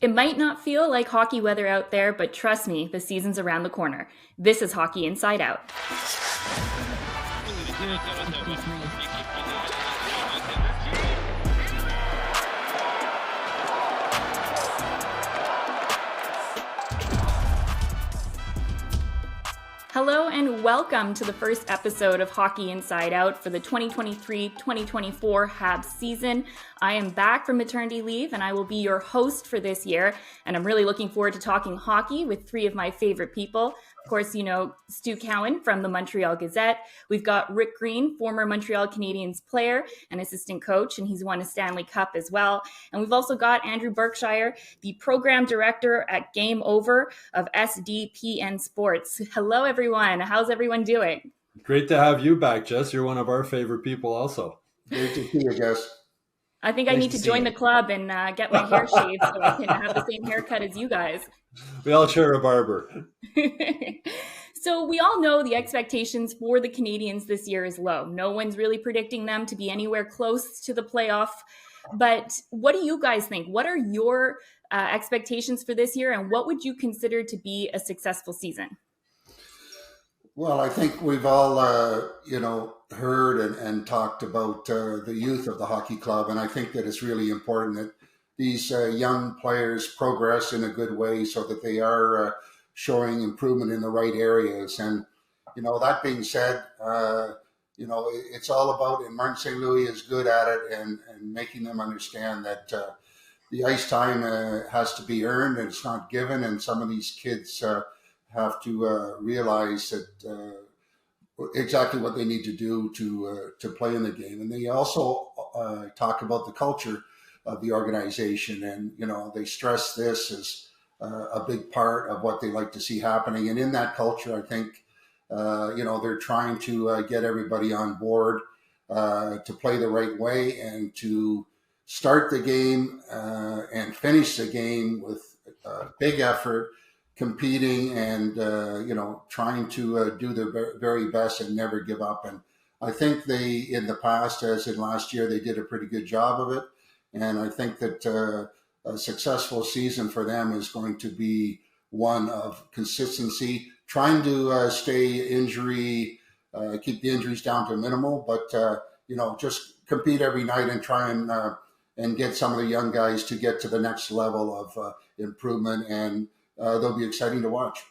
It might not feel like hockey weather out there, but trust me, the season's around the corner. This is Hockey Inside Out. Hello and welcome to the first episode of Hockey Inside Out for the 2023-2024 Habs season. I am back from maternity leave and I will be your host for this year. And I'm really looking forward to talking hockey with three of my favorite people. Of course, you know Stu Cowan from the Montreal Gazette. We've got Rick Green, former Montreal Canadiens player and assistant coach, and he's won a Stanley Cup as well. And we've also got Andrew Berkshire, the program director at Game Over of SDPN Sports. Hello, everyone. How's everyone doing? Great to have you back, Jess. You're one of our favorite people also. Great to see you, Jess. I think I need to join the club and get my hair shaved so I can have the same haircut as you guys. We all share a barber. So we all know the expectations for the Canadiens this year is low. No one's really predicting them to be anywhere close to the playoff. But what do you guys think? What are your expectations for this year, and what would you consider to be a successful season? Well, I think we've all, heard and talked about the youth of the hockey club, and I think that it's really important that these young players progress in a good way so that they are showing improvement in the right areas. And, that being said, it's all about, and Martin St. Louis is good at it, and making them understand that the ice time has to be earned and it's not given. And some of these kids have to realize that exactly what they need to do to play in the game. And they also talk about the culture of the organization, and they stress this as a big part of what they like to see happening. And in that culture, I think they're trying to get everybody on board to play the right way and to start the game and finish the game with big effort, competing and trying to do their very best and never give up. And I think they, in the past, as in last year, they did a pretty good job of it. And I think that a successful season for them is going to be one of consistency, trying to stay injury, keep the injuries down to a minimal, but just compete every night and try and get some of the young guys to get to the next level of improvement, and they'll be exciting to watch.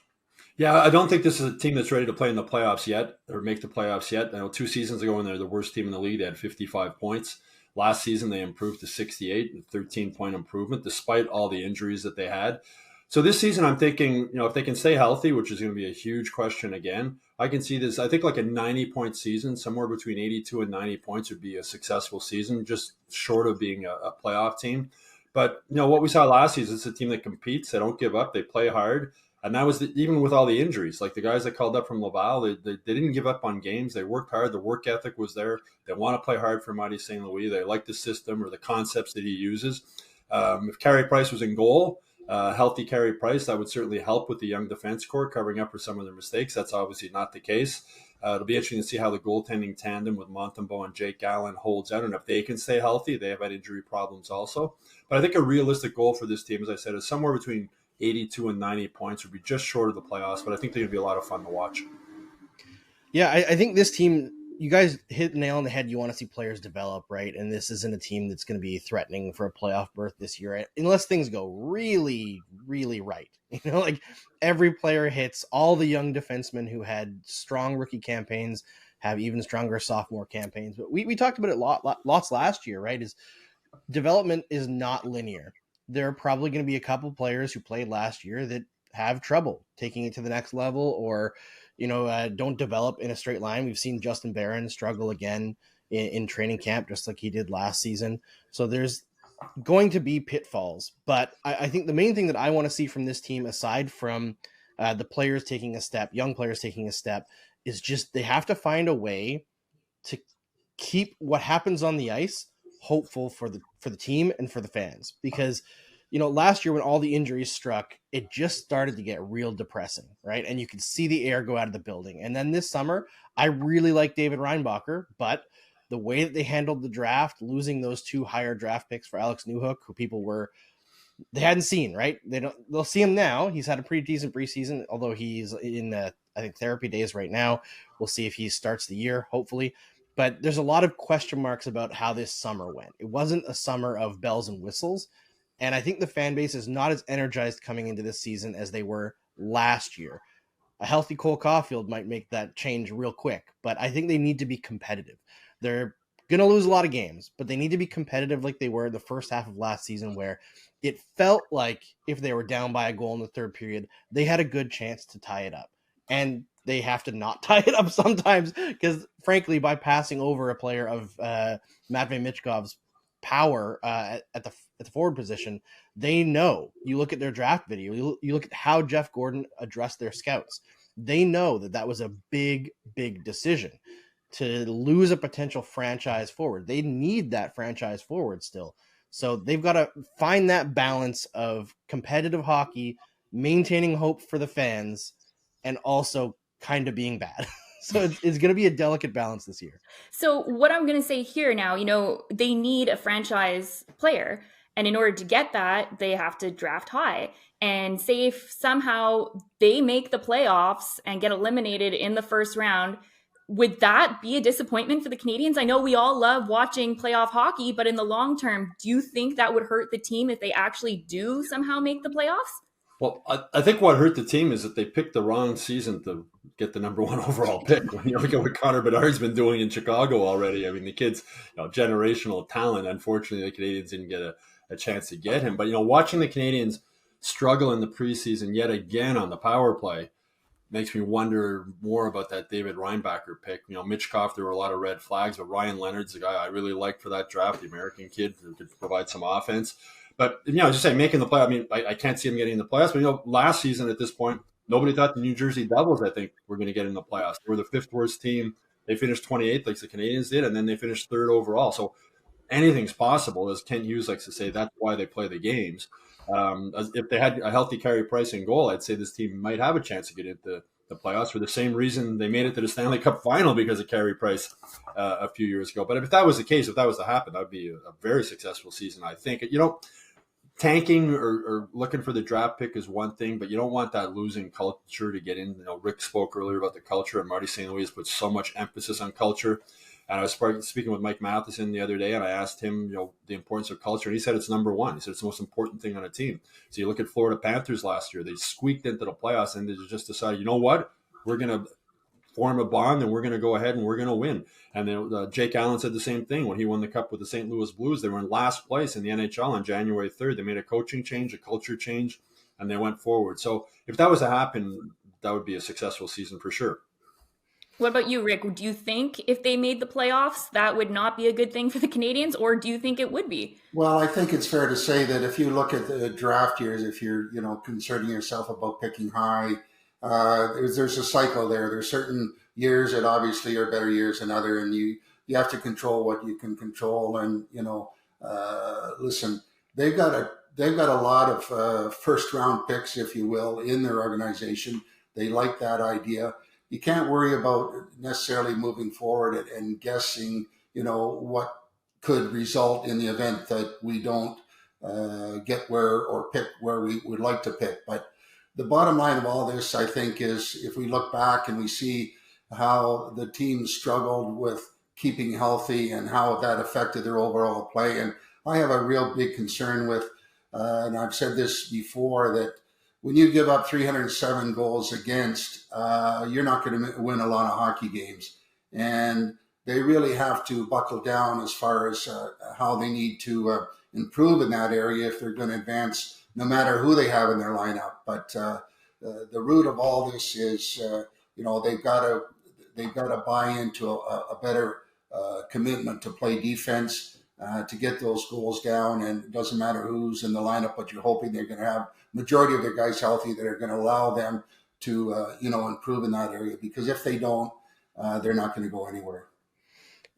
Yeah, I don't think this is a team that's ready to play in the playoffs yet or make the playoffs yet. I know 2 seasons ago when they're the worst team in the league, they had 55 points. Last season, they improved to 68, a 13-point improvement, despite all the injuries that they had. So this season, I'm thinking, if they can stay healthy, which is going to be a huge question again, I can see this, I think like a 90-point season, somewhere between 82 and 90 points would be a successful season, just short of being a playoff team. But, what we saw last season, it's a team that competes, they don't give up, they play hard. And that was even with all the injuries. Like the guys that called up from Laval, they didn't give up on games. They worked hard. The work ethic was there. They want to play hard for Mattias St. Louis. They like the system or the concepts that he uses. If Carey Price was in goal, healthy Carey Price, that would certainly help with the young defense corps covering up for some of their mistakes. That's obviously not the case. It'll be interesting to see how the goaltending tandem with Montembeault and Jake Allen holds out. And if they can stay healthy, they have had injury problems also. But I think a realistic goal for this team, as I said, is somewhere between 82 and 90 points, would be just short of the playoffs, but I think they're going to be a lot of fun to watch. Yeah, I think this team, you guys hit the nail on the head. You want to see players develop, right? And this isn't a team that's going to be threatening for a playoff berth this year, unless things go really, really right. Like every player hits. All the young defensemen who had strong rookie campaigns have even stronger sophomore campaigns. But we talked about it lots last year, right? Is development is not linear. There are probably going to be a couple players who played last year that have trouble taking it to the next level or, don't develop in a straight line. We've seen Justin Barron struggle again in training camp, just like he did last season. So there's going to be pitfalls. But I think the main thing that I want to see from this team, aside from the players taking a step, young players taking a step, is just they have to find a way to keep what happens on the ice hopeful for the team and for the fans, because last year when all the injuries struck, it just started to get real depressing, right? And you could see the air go out of the building. And then this summer, I really like David Reinbacher, but the way that they handled the draft, losing those 2 higher draft picks for Alex Newhook, who people were they hadn't seen, right? They'll see him now. He's had a pretty decent preseason, although he's in I think therapy days right now. We'll see if he starts the year, hopefully. But there's a lot of question marks about how this summer went. It wasn't a summer of bells and whistles. And I think the fan base is not as energized coming into this season as they were last year. A healthy Cole Caulfield might make that change real quick, but I think they need to be competitive. They're going to lose a lot of games, but they need to be competitive like they were the first half of last season, where it felt like if they were down by a goal in the third period, they had a good chance to tie it up. And they have to not tie it up sometimes because, frankly, by passing over a player of Matvei Michkov's power at the forward position, they know. You look at their draft video, you look at how Jeff Gordon addressed their scouts. They know that was a big, big decision to lose a potential franchise forward. They need that franchise forward still. So they've got to find that balance of competitive hockey, maintaining hope for the fans, and also kind of being bad. So it's going to be a delicate balance this year. So what I'm going to say here now, they need a franchise player. And in order to get that, they have to draft high. And say if somehow they make the playoffs and get eliminated in the first round, would that be a disappointment for the Canadiens? I know we all love watching playoff hockey, but in the long term, do you think that would hurt the team if they actually do somehow make the playoffs? Well, I think what hurt the team is that they picked the wrong season to get the number one overall pick. When you look at what Connor Bedard's been doing in Chicago already, I mean, the kid's generational talent. Unfortunately, the Canadiens didn't get a chance to get him. But, watching the Canadiens struggle in the preseason yet again on the power play makes me wonder more about that David Reinbacher pick. Michkov, there were a lot of red flags, but Ryan Leonard's the guy I really liked for that draft, the American kid who could provide some offense. But, just say making the play. I mean, I can't see him getting in the playoffs. But, last season at this point, nobody thought the New Jersey Devils, I think, were going to get in the playoffs. They were the fifth worst team. They finished 28th like the Canadiens did, and then they finished third overall. So anything's possible. As Kent Hughes likes to say, that's why they play the games. If they had a healthy Carey Price in goal, I'd say this team might have a chance to get into the playoffs for the same reason they made it to the Stanley Cup final because of Carey Price a few years ago. But if that was the case, if that was to happen, that would be a very successful season, I think. Tanking or looking for the draft pick is one thing, but you don't want that losing culture to get in. Rick spoke earlier about the culture, and Marty St. Louis has put so much emphasis on culture. And I was speaking with Mike Matheson the other day, and I asked him, the importance of culture, and he said it's number one. He said it's the most important thing on a team. So you look at Florida Panthers last year; they squeaked into the playoffs, and they just decided, you know what, we're going to form a bond, and we're going to go ahead and we're going to win. And then Jake Allen said the same thing when he won the Cup with the St. Louis Blues. They were in last place in the NHL on January 3rd. They made a coaching change, a culture change, and they went forward. So if that was to happen, that would be a successful season for sure. What about you, Rick? Do you think if they made the playoffs, that would not be a good thing for the Canadiens, or do you think it would be? Well, I think it's fair to say that if you look at the draft years, if you're, concerning yourself about picking high, there's a cycle there. There's certain years that obviously are better years than other, and you have to control what you can control. And listen, they've got a lot of first round picks, if you will, in their organization. They like that idea. You can't worry about necessarily moving forward and guessing, what could result in the event that we don't get where or pick where we would like to pick. But the bottom line of all this, I think, is if we look back and we see how the team struggled with keeping healthy and how that affected their overall play. And I have a real big concern with, and I've said this before, that when you give up 307 goals against, you're not going to win a lot of hockey games. And they really have to buckle down as far as how they need to improve in that area if they're going to advance, no matter who they have in their lineup. But the root of all this is, they've got to buy into a better commitment to play defense, to get those goals down. And it doesn't matter who's in the lineup, but you're hoping they're going to have majority of their guys healthy that are going to allow them to, improve in that area. Because if they don't, they're not going to go anywhere.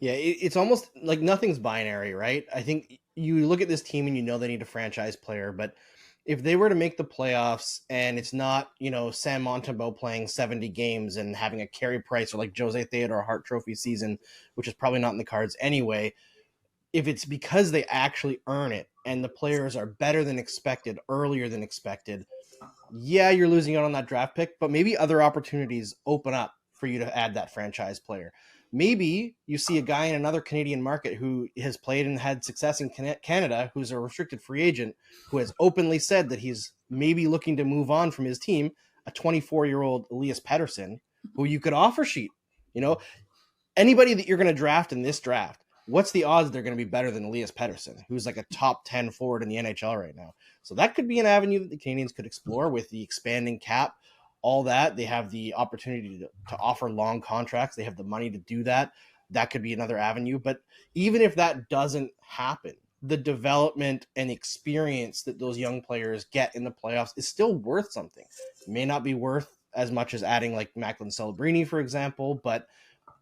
Yeah, it's almost like nothing's binary, right? I think you look at this team and they need a franchise player, but if they were to make the playoffs and it's not, Sam Montembeault playing 70 games and having a Carey Price or like Jose Theodore Hart Trophy season, which is probably not in the cards anyway, if it's because they actually earn it and the players are better than expected, earlier than expected, yeah, you're losing out on that draft pick, but maybe other opportunities open up for you to add that franchise player. Maybe you see a guy in another Canadian market who has played and had success in Canada, who's a restricted free agent, who has openly said that he's maybe looking to move on from his team, a 24-year-old Elias Pettersson, who you could offer sheet. You know, anybody that you're going to draft in this draft, what's the odds they're going to be better than Elias Pettersson, who's like a top 10 forward in the NHL right now? So that could be an avenue that the Canadiens could explore with the expanding cap, all that. They have the opportunity to offer long contracts. They have the money to do that. That could be another avenue. But even if that doesn't happen, the development and experience that those young players get in the playoffs is still worth something. It may not be worth as much as adding like Macklin Celebrini, for example, but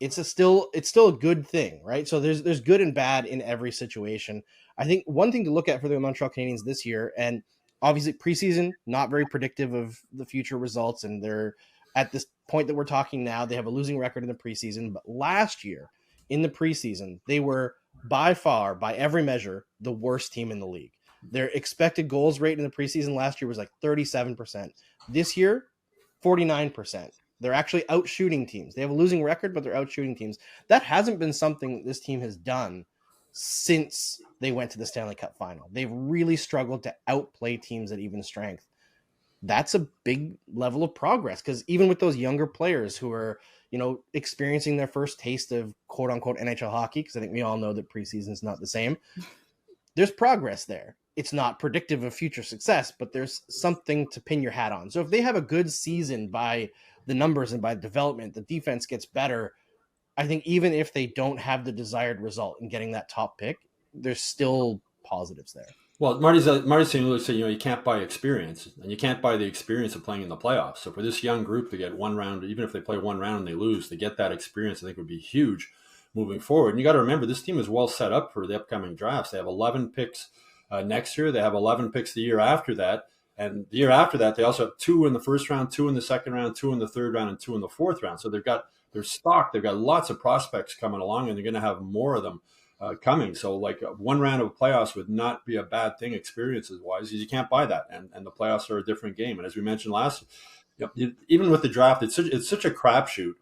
it's still a good thing, right? So there's good and bad in every situation. I think one thing to look at for the Montreal Canadiens this year, and obviously preseason, not very predictive of the future results, and they're at this point that we're talking now, they have a losing record in the preseason, but last year in the preseason, they were by far, by every measure, the worst team in the league. Their expected goals rate in the preseason last year was like 37%. This year, 49%. They're actually out shooting teams. They have a losing record, but they're out shooting teams. That hasn't been something that this team has done since they went to the Stanley Cup final. They've really struggled to outplay teams at even strength. That's a big level of progress, because even with those younger players who are, you know, experiencing their first taste of quote unquote NHL hockey, because I think we all know that preseason is not the same, there's progress there. It's not predictive of future success, but there's something to pin your hat on. So if they have a good season by the numbers and by development, the defense gets better, I think even if they don't have the desired result in getting that top pick, there's still positives there. Well, Marty's saying, you know, you can't buy experience, and you can't buy the experience of playing in the playoffs. So for this young group to get one round, even if they play one round and they lose, to get that experience, I think would be huge moving forward. And you got to remember, this team is well set up for the upcoming drafts. They have 11 picks next year. They have 11 picks the year after that. And the year after that, they also have 2 in the first round, 2 in the second round, 2 in the third round, and 2 in the fourth round. So they're stocked. They've got lots of prospects coming along, and they're going to have more of them coming. So like one round of playoffs would not be a bad thing experiences-wise. You can't buy that. And the playoffs are a different game. And as we mentioned last, even with the draft, it's such a crapshoot. You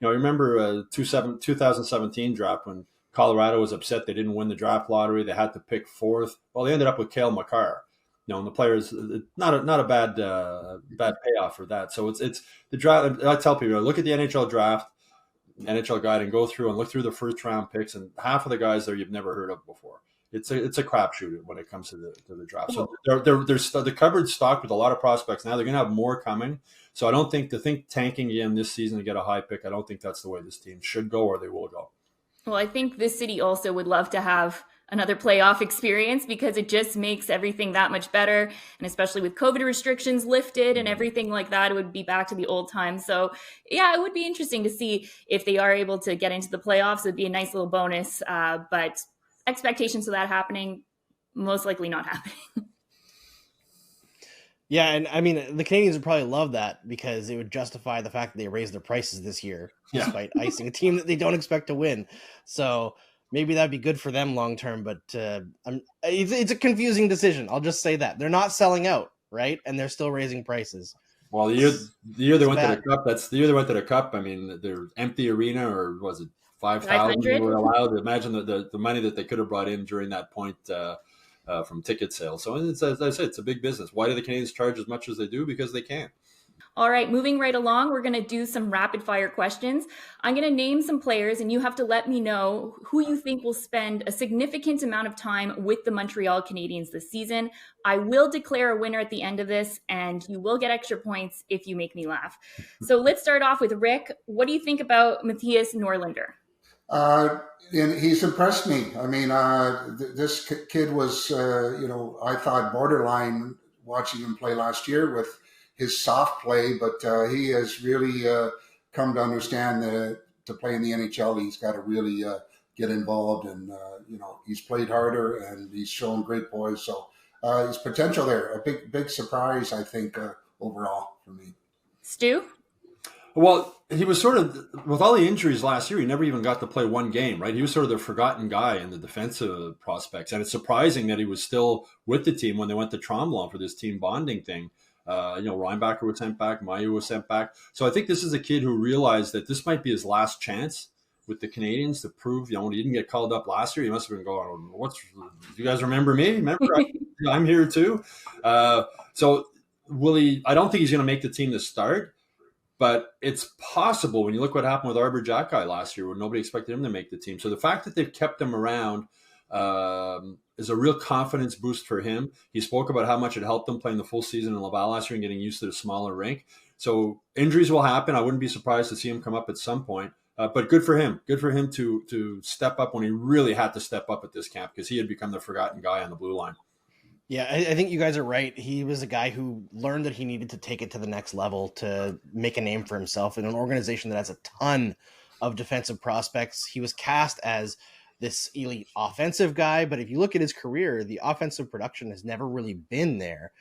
know, remember 2017 draft when Colorado was upset they didn't win the draft lottery. They had to pick 4th. Well, they ended up with Cale Makar. You know, and the players, not a bad payoff for that. So it's the draft. I tell people, look at the NHL draft, NHL guide, and go through and look through the first round picks, and half of the guys there you've never heard of before. It's a crapshoot when it comes to the draft. So they're the cupboard's stocked with a lot of prospects now. They're going to have more coming. So I don't think tanking again this season to get a high pick, I don't think that's the way this team should go or they will go. Well, I think this city also would love to have another playoff experience, because it just makes everything that much better. And especially with COVID restrictions lifted and everything like that, it would be back to the old times. So yeah, it would be interesting to see if they are able to get into the playoffs. It'd be a nice little bonus, but expectations of that happening, most likely not happening. Yeah, and I mean, the Canadiens would probably love that, because it would justify the fact that they raised their prices this year, despite icing a team that they don't expect to win. So maybe that'd be good for them long term, but it's a confusing decision. I'll just say that. They're not selling out, right? And they're still raising prices. Well, the year they went to the Cup, that's the year they went to the Cup. I mean, their empty arena, or was it 5,000 they were allowed? Imagine the money that they could have brought in during that point from ticket sales. So it's, as I said, it's a big business. Why do the Canadiens charge as much as they do? Because they can. All right, moving right along, we're going to do some rapid fire questions. I'm going to name some players, and you have to let me know who you think will spend a significant amount of time with the Montreal Canadiens this season. I will declare a winner at the end of this, and you will get extra points if you make me laugh. So let's start off with Rick. What do you think about Mattias Norlinder? And he's impressed me. I mean, this kid was, I thought borderline watching him play last year with his soft play, but he has really come to understand that to play in the NHL, he's got to really get involved, and he's played harder and he's shown great poise. So his potential there, a big surprise, I think, overall for me. Stu? Well, he was sort of, with all the injuries last year, he never even got to play one game, right? He was sort of the forgotten guy in the defensive prospects. And it's surprising that he was still with the team when they went to Tremblant for this team bonding thing. Reinbacher was sent back, Mailloux was sent back. So I think this is a kid who realized that this might be his last chance with the Canadiens to prove, when he didn't get called up last year, he must have been going, you guys remember me? Remember, I'm here too. So will he, I don't think he's going to make the team to start. But it's possible when you look what happened with Arbor Jacki last year, where nobody expected him to make the team. So the fact that they've kept him around is a real confidence boost for him. He spoke about how much it helped him playing the full season in Laval last year and getting used to the smaller rink. So injuries will happen. I wouldn't be surprised to see him come up at some point. But good for him. Good for him to step up when he really had to step up at this camp, because he had become the forgotten guy on the blue line. Yeah, I think you guys are right. He was a guy who learned that he needed to take it to the next level to make a name for himself in an organization that has a ton of defensive prospects. He was cast as this elite offensive guy, but if you look at his career, the offensive production has never really been there.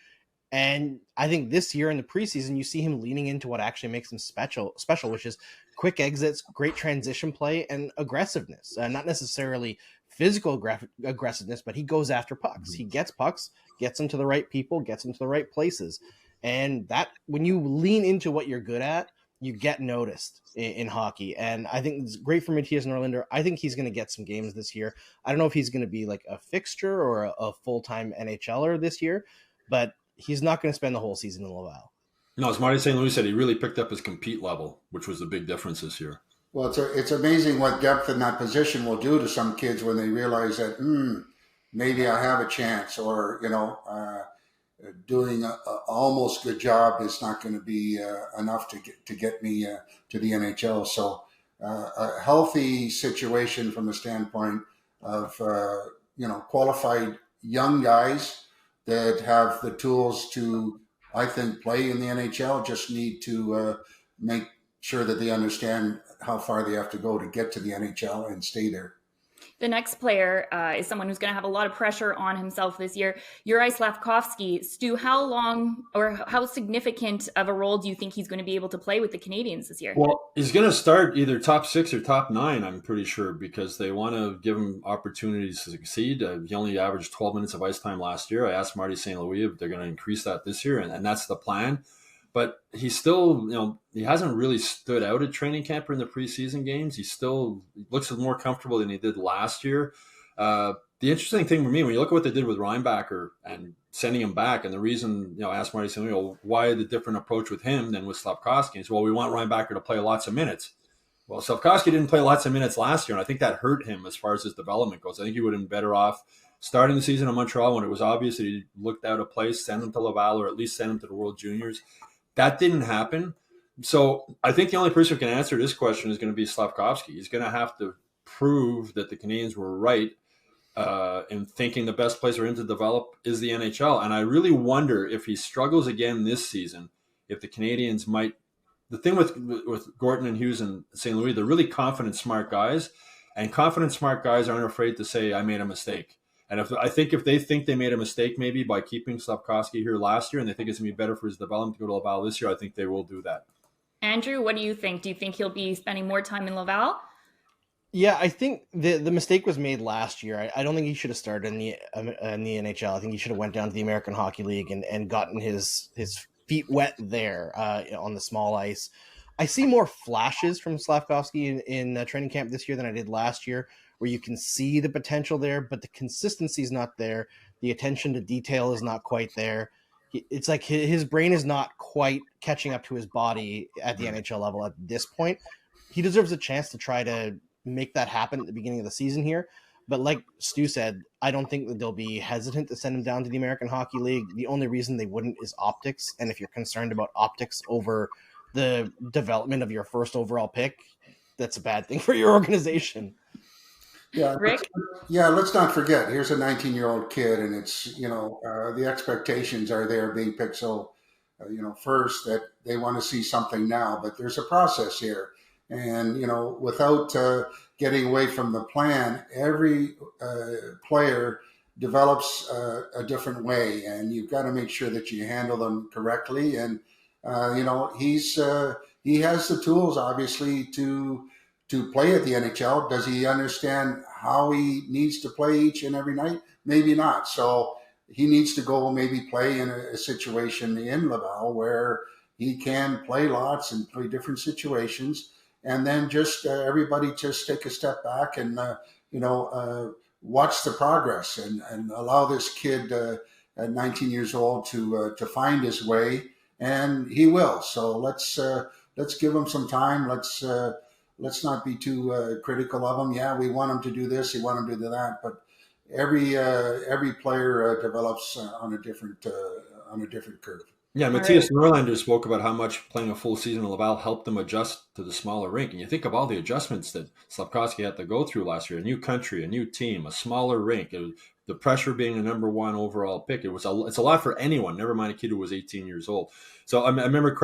And I think this year in the preseason, you see him leaning into what actually makes him special, which is quick exits, great transition play, and aggressiveness. Not necessarily physical aggressiveness, but he goes after pucks. He gets pucks, gets them to the right people, gets them to the right places. And that, when you lean into what you're good at, you get noticed in hockey. And I think it's great for Mattias Norlinder. I think he's going to get some games this year. I don't know if he's going to be like a fixture or a full-time NHLer this year, but he's not going to spend the whole season in Laval. No, as Marty St. Louis said, he really picked up his compete level, which was the big difference this year. Well, it's amazing what depth in that position will do to some kids when they realize that maybe I have a chance, or doing a almost good job is not going to be enough to get me to the NHL. So a healthy situation from the standpoint of qualified young guys that have the tools to, I think, play in the NHL, just need to make sure that they understand how far they have to go to get to the NHL and stay there. The next player is someone who's going to have a lot of pressure on himself this year. Juraj Slafkovsky. Stu, how long or how significant of a role do you think he's going to be able to play with the Canadiens this year? Well, he's going to start either top 6 or top 9, I'm pretty sure, because they want to give him opportunities to succeed. He only averaged 12 minutes of ice time last year. I asked Marty St. Louis if they're going to increase that this year, and that's the plan. But he's still, he hasn't really stood out at training camp or in the preseason games. He still looks more comfortable than he did last year. The interesting thing for me, when you look at what they did with Reinbacher and sending him back, and the reason, I asked Marty Samuel, why the different approach with him than with Slafkovsky? He said, well, we want Reinbacher to play lots of minutes. Well, Slafkovsky didn't play lots of minutes last year, and I think that hurt him as far as his development goes. I think he would have been better off starting the season in Montreal when it was obvious that he looked out of place, send him to Laval, or at least send him to the World Juniors. That didn't happen. So I think the only person who can answer this question is going to be Slafkovsky. He's going to have to prove that the Canadiens were right in thinking the best place for him to develop is the NHL. And I really wonder if he struggles again this season, if the Canadiens might. The thing with Gorton and Hughes and St. Louis, they're really confident, smart guys. And confident, smart guys aren't afraid to say, I made a mistake. And if they think they made a mistake maybe by keeping Slafkovsky here last year, and they think it's going to be better for his development to go to Laval this year, I think they will do that. Andrew, what do you think? Do you think he'll be spending more time in Laval? Yeah, I think the mistake was made last year. I don't think he should have started in the NHL. I think he should have went down to the American Hockey League and gotten his feet wet there on the small ice. I see more flashes from Slafkovsky in training camp this year than I did last year, where you can see the potential there, but the consistency is not there. The attention to detail is not quite there. It's like his brain is not quite catching up to his body at the NHL level at this point. He deserves a chance to try to make that happen at the beginning of the season here. But like Stu said, I don't think that they'll be hesitant to send him down to the American Hockey League. The only reason they wouldn't is optics. And if you're concerned about optics over the development of your first overall pick, that's a bad thing for your organization. Yeah, Rick? Let's not forget, here's a 19-year-old kid, and it's, the expectations are there being picked so, first that they want to see something now, but there's a process here. And, without getting away from the plan, every player develops a different way, and you've got to make sure that you handle them correctly. And, he's he has the tools, obviously, to play at the NHL. Does he understand how he needs to play each and every night? Maybe not. So he needs to go maybe play in a situation in Laval where he can play lots and play different situations, and then just everybody just take a step back and watch the progress and allow this kid at 19 years old to find his way, and he will. So let's give him some time. Let's not be too critical of him. Yeah, we want him to do this, we want him to do that, but every player develops on a different curve. Yeah, Mattias Norlinder spoke about how much playing a full season in Laval helped them adjust to the smaller rink. And you think of all the adjustments that Slafkovsky had to go through last year: a new country, a new team, a smaller rink, the pressure being a number one overall pick. It's a lot for anyone, never mind a kid who was 18 years old. So I remember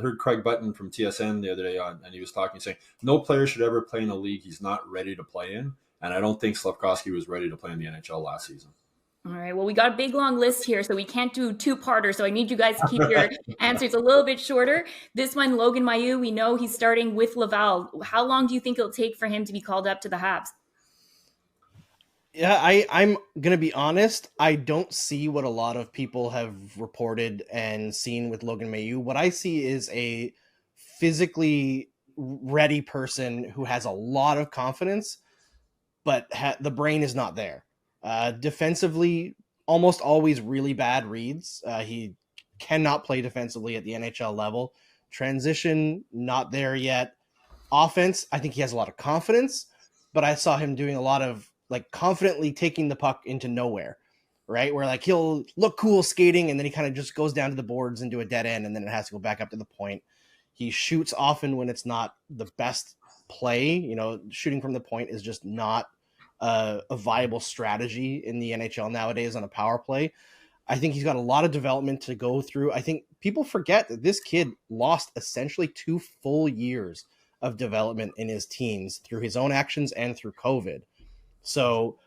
heard Craig Button from TSN the other day and he was talking, saying no player should ever play in a league he's not ready to play in. And I don't think Slafkovsky was ready to play in the NHL last season. All right. Well, we got a big long list here, so we can't do two-parter. So I need you guys to keep your answers a little bit shorter. This one, Logan Mailloux, we know he's starting with Laval. How long do you think it'll take for him to be called up to the Habs? Yeah, I'm going to be honest. I don't see what a lot of people have reported and seen with Logan Mailloux. What I see is a physically ready person who has a lot of confidence, but the brain is not there. Defensively, almost always really bad reads. He cannot play defensively at the NHL level. Transition, not there yet. Offense, I think he has a lot of confidence, but I saw him doing a lot of confidently taking the puck into nowhere, right? Where he'll look cool skating and then he kind of just goes down to the boards into a dead end and then it has to go back up to the point. He shoots often when it's not the best play. Shooting from the point is just not a viable strategy in the NHL nowadays on a power play. I think he's got a lot of development to go through. I think people forget that this kid lost essentially 2 full years of development in his teens through his own actions and through COVID. So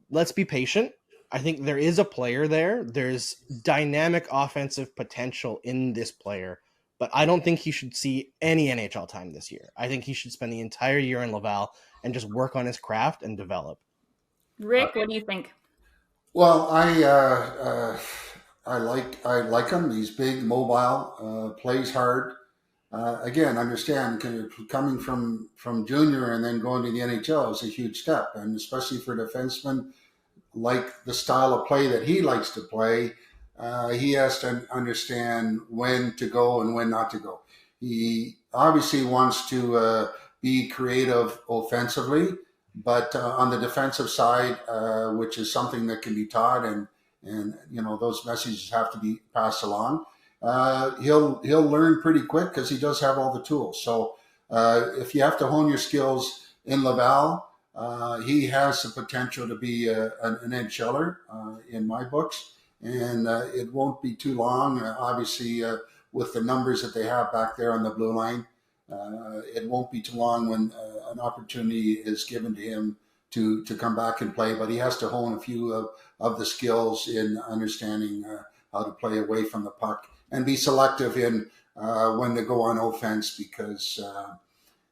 let's be patient. I think there is a player there. There's dynamic offensive potential in this player, but I don't think he should see any NHL time this year. I think he should spend the entire year in Laval and just work on his craft and develop. Rick, what do you think? Well, I like him. He's big, mobile, plays hard. Again, understand coming from junior and then going to the NHL is a huge step, and especially for defensemen, like the style of play that he likes to play, he has to understand when to go and when not to go. He obviously wants to be creative offensively, but on the defensive side, which is something that can be taught, and those messages have to be passed along. He'll learn pretty quick because he does have all the tools. So if you have to hone your skills in Laval, he has the potential to be an NHLer in my books, and it won't be too long. Obviously, with the numbers that they have back there on the blue line, it won't be too long when an opportunity is given to him to come back and play. But he has to hone a few of the skills in understanding how to play away from the puck and be selective in when to go on offense, because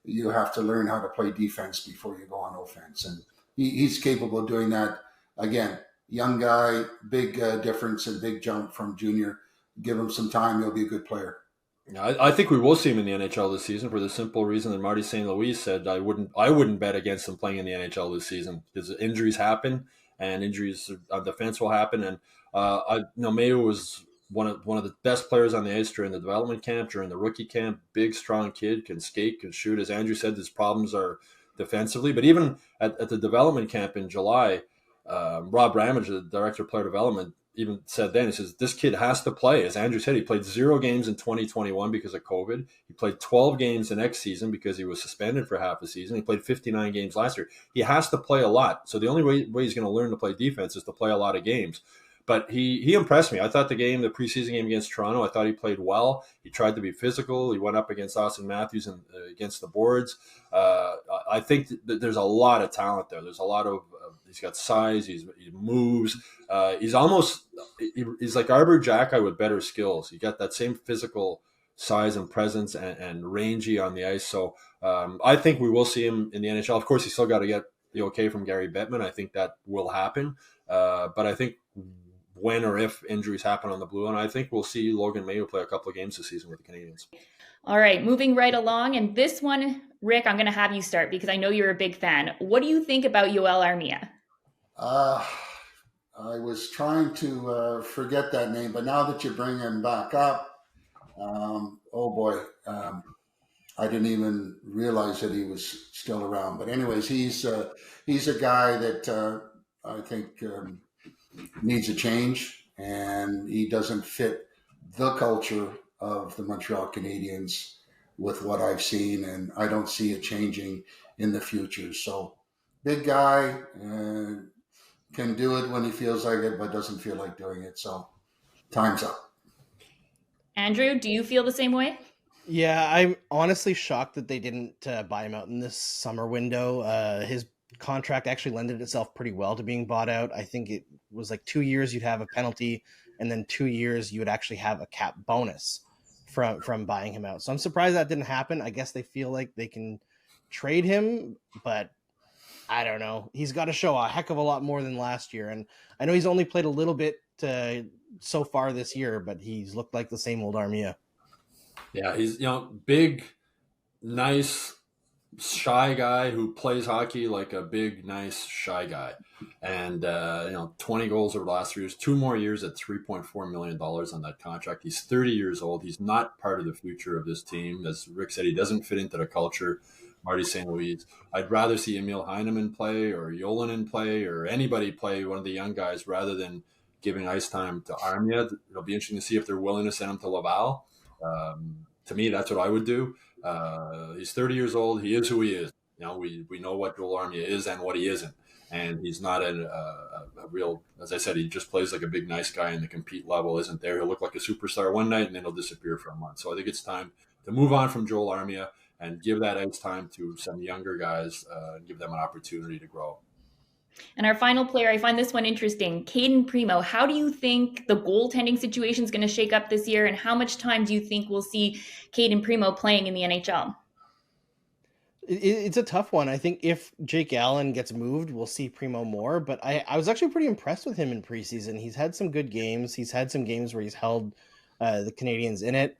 you have to learn how to play defense before you go on offense. And he's capable of doing that. Again, young guy, big difference and big jump from junior. Give him some time, he'll be a good player. I think we will see him in the NHL this season for the simple reason that Marty St. Louis said I wouldn't bet against him playing in the NHL this season, because injuries happen and injuries on defense will happen. And Mailloux was one of the best players on the ice during the development camp, during the rookie camp. Big, strong kid, can skate, can shoot. As Andrew said, his problems are defensively. But even at the development camp in July, Rob Ramage, the director of player development, even said then, he says, this kid has to play. As Andrew said, he played 0 games in 2021 because of COVID. He played 12 games the next season because he was suspended for half a season. He played 59 games last year. He has to play a lot. So the only way he's going to learn to play defense is to play a lot of games. But he impressed me. I thought the preseason game against Toronto, I thought he played well. He tried to be physical. He went up against Austin Matthews and against the boards. I think that there's a lot of talent there. There's a lot of he's got size. He moves. He's like Arbor Xhekaj with better skills. He got that same physical size and presence and rangy on the ice. So I think we will see him in the NHL. Of course, he's still got to get the okay from Gary Bettman. I think that will happen. But I think when or if injuries happen on the blue line, I think we'll see Logan Mailloux play a couple of games this season with the Canadiens. All right, moving right along. And this one, Rick, I'm going to have you start because I know you're a big fan. What do you think about Yoel Armia? I was trying to forget that name, but now that you bring him back up, oh boy, I didn't even realize that he was still around. But anyways, he's a guy that I think needs a change, and he doesn't fit the culture of the Montreal Canadiens with what I've seen, and I don't see it changing in the future. So big guy, can do it when he feels like it, but doesn't feel like doing it. So time's up. Andrew, do you feel the same way? Yeah, I'm honestly shocked that they didn't buy him out in this summer window. His contract actually lended itself pretty well to being bought out. I think it was like 2 years you'd have a penalty, and then 2 years you would actually have a cap bonus from buying him out. So I'm surprised that didn't happen. I guess they feel like they can trade him, but I don't know. He's got to show a heck of a lot more than last year. And I know he's only played a little bit so far this year, but he's looked like the same old Armia. Yeah, he's, big, nice, shy guy who plays hockey like a big, nice, shy guy. And, 20 goals over the last 3 years, 2 more years at $3.4 million on that contract. He's 30 years old. He's not part of the future of this team. As Rick said, he doesn't fit into the culture. Marty St. Louis. I'd rather see Emil Heineman play or Yolanen play or anybody play one of the young guys rather than giving ice time to Armia. It'll be interesting to see if they're willing to send him to Laval. To me, that's what I would do. He's 30 years old. He is who he is. We know what Joel Armia is and what he isn't. And he's not a real, as I said, he just plays like a big, nice guy, and the compete level isn't there. He'll look like a superstar one night and then he'll disappear for a month. So I think it's time to move on from Joel Armia and give that ice time to some younger guys, and give them an opportunity to grow. And our final player, I find this one interesting, Cayden Primeau. How do you think the goaltending situation is going to shake up this year, and how much time do you think we'll see Cayden Primeau playing in the NHL? It's a tough one. I think if Jake Allen gets moved, we'll see Primeau more, but I was actually pretty impressed with him in preseason. He's had some good games. He's had some games where he's held the Canadiens in it.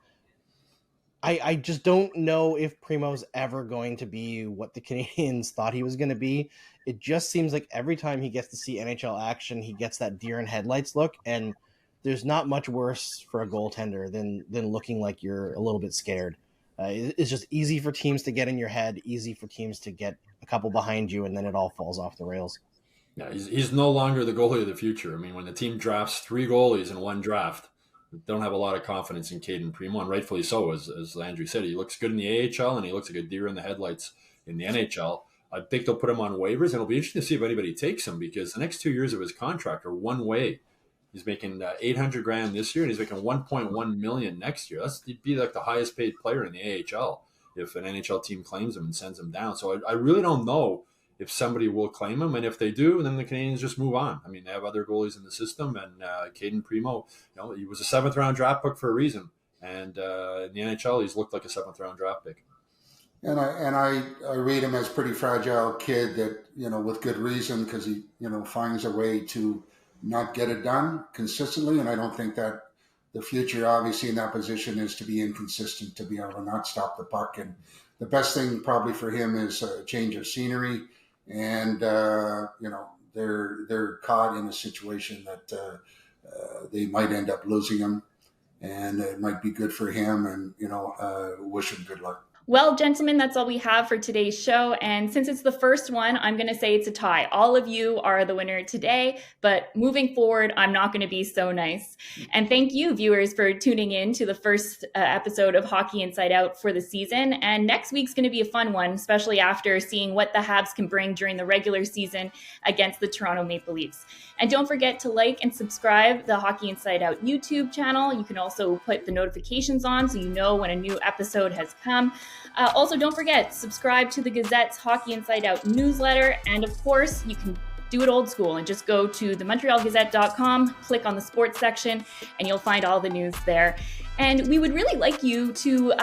I just don't know if Primeau's ever going to be what the Canadiens thought he was going to be. It just seems like every time he gets to see NHL action, he gets that deer in headlights look, and there's not much worse for a goaltender than looking like you're a little bit scared. It's just easy for teams to get in your head, easy for teams to get a couple behind you, and then it all falls off the rails. Yeah, he's no longer the goalie of the future. I mean, when the team drafts 3 goalies in one draft, don't have a lot of confidence in Cayden Primeau, and rightfully so, as Andrew said. He looks good in the AHL, and he looks like a deer in the headlights in the NHL. I think they'll put him on waivers, and it'll be interesting to see if anybody takes him, because the next 2 years of his contract are one way. He's making $800,000 this year, and he's making $1.1 million next year. He'd be like the highest paid player in the AHL if an NHL team claims him and sends him down. So I really don't know if somebody will claim him, and if they do, then the Canadiens just move on. I mean, they have other goalies in the system, and Cayden Primeau, he was a 7th round draft pick for a reason, and in the NHL, he's looked like a 7th round draft pick. And I read him as pretty fragile kid that, with good reason, because he, finds a way to not get it done consistently. And I don't think that the future, obviously, in that position is to be inconsistent, to be able to not stop the puck. And the best thing probably for him is a change of scenery. And, they're caught in a situation that they might end up losing him. And it might be good for him, and, wish him good luck. Well, gentlemen, that's all we have for today's show. And since it's the first one, I'm going to say it's a tie. All of you are the winner today, but moving forward, I'm not going to be so nice. And thank you, viewers, for tuning in to the first episode of Hockey Inside Out for the season. And next week's going to be a fun one, especially after seeing what the Habs can bring during the regular season against the Toronto Maple Leafs. And don't forget to like and subscribe the Hockey Inside Out YouTube channel. You can also put the notifications on so you know when a new episode has come. Also, don't forget, subscribe to the Gazette's Hockey Inside Out newsletter. And of course, you can do it old school and just go to the MontrealGazette.com, click on the sports section, and you'll find all the news there. And we would really like you to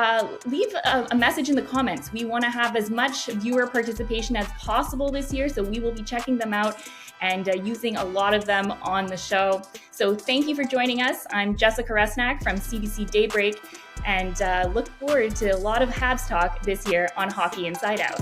leave a message in the comments. We want to have as much viewer participation as possible this year, so we will be checking them out and using a lot of them on the show. So thank you for joining us. I'm Jessica Rusnak from CBC Daybreak, and look forward to a lot of Habs talk this year on Hockey Inside Out.